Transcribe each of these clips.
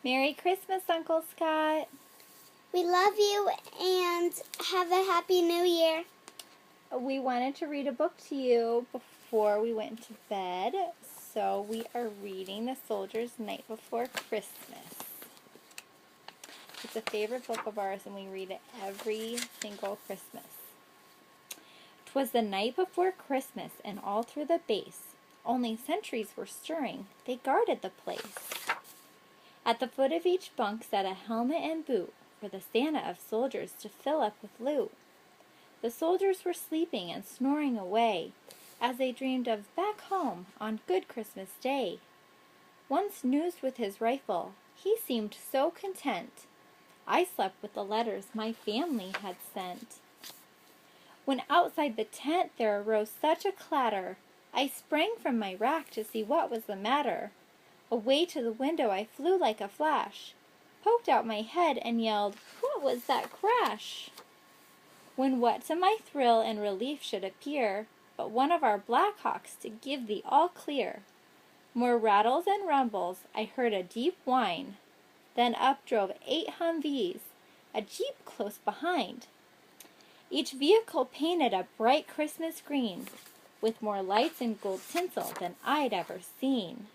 Merry Christmas, Uncle Scott. We love you and have a Happy New Year. We wanted to read a book to you before we went to bed, so we are reading The Soldier's Night Before Christmas. It's a favorite book of ours, and we read it every single Christmas. 'Twas the night before Christmas, and all through the base, only sentries were stirring, they guarded the place. At the foot of each bunk sat a helmet and boot, for the Santa of soldiers to fill up with loot. The soldiers were sleeping and snoring away, as they dreamed of back home on good Christmas Day. One snoozed with his rifle, he seemed so content. I slept with the letters my family had sent. When outside the tent there arose such a clatter, I sprang from my rack to see what was the matter. Away to the window I flew like a flash, poked out my head and yelled, "What was that crash?" When what to my thrill and relief should appear, but one of our Blackhawks to give the all clear. More rattles and rumbles, I heard a deep whine. Then up drove 8 Humvees, a Jeep close behind. Each vehicle painted a bright Christmas green, with more lights and gold tinsel than I'd ever seen.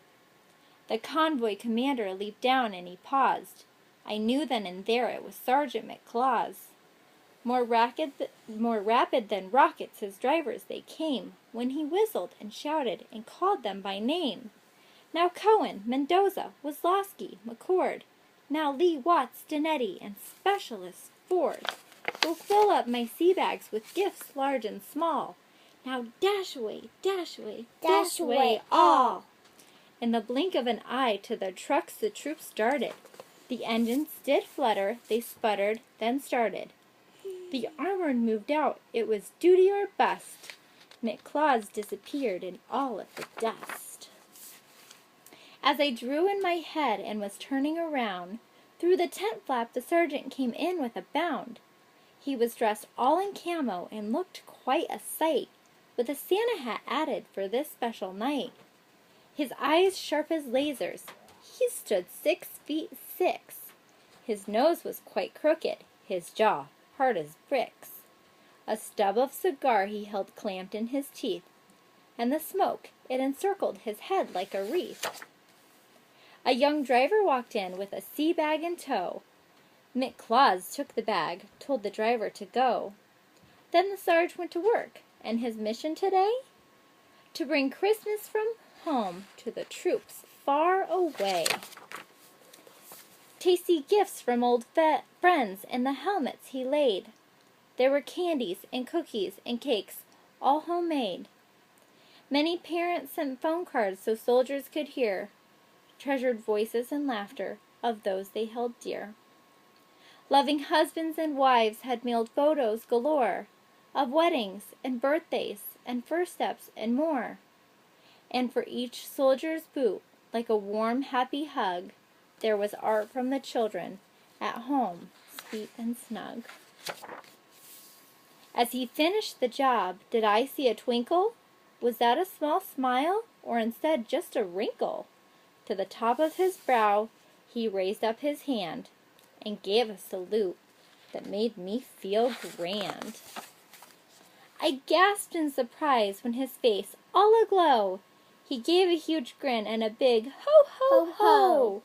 The convoy commander leaped down and he paused. I knew then and there it was Sergeant McClaws. More rapid than rockets his drivers they came, when he whistled and shouted and called them by name. Now Cohen, Mendoza, Wazlowski, McCord, now Lee, Watts, Danetti, and Specialist Ford. Go fill up my sea bags with gifts large and small. Now dash away, dash away, dash away all. In the blink of an eye to their trucks the troops darted. The engines did flutter, they sputtered, then started. The armored moved out, it was duty or bust. McClaws disappeared in all of the dust. As I drew in my head and was turning around, through the tent flap the sergeant came in with a bound. He was dressed all in camo and looked quite a sight, with a Santa hat added for this special night. His eyes sharp as lasers, he stood 6'6". His nose was quite crooked, his jaw hard as bricks. A stub of cigar he held clamped in his teeth, and the smoke, it encircled his head like a wreath. A young driver walked in with a sea bag in tow. McClaws took the bag, told the driver to go. Then the Sarge went to work, and his mission today? To bring Christmas from home to the troops far away. Tasty gifts from old friends in the helmets he laid. There were candies and cookies and cakes, all homemade. Many parents sent phone cards so soldiers could hear treasured voices and laughter of those they held dear. Loving husbands and wives had mailed photos galore of weddings and birthdays and first steps and more. And for each soldier's boot, like a warm, happy hug, there was art from the children at home, sweet and snug. As he finished the job, did I see a twinkle? Was that a small smile, or instead just a wrinkle? To the top of his brow, he raised up his hand and gave a salute that made me feel grand. I gasped in surprise when his face, all aglow, he gave a huge grin and a big ho, ho, ho.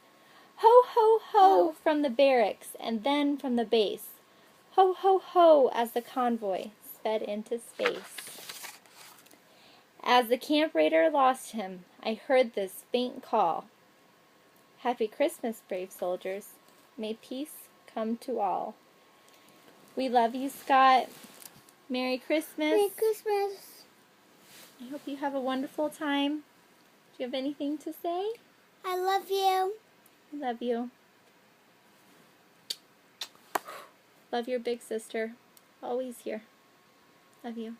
Ho, ho, ho from the barracks and then from the base. Ho, ho, ho as the convoy sped into space. As the camp raider lost him, I heard this faint call. Happy Christmas, brave soldiers. May peace come to all. We love you, Scott. Merry Christmas. Merry Christmas. I hope you have a wonderful time. Do you have anything to say? I love you. I love you. Love your big sister. Always here. Love you.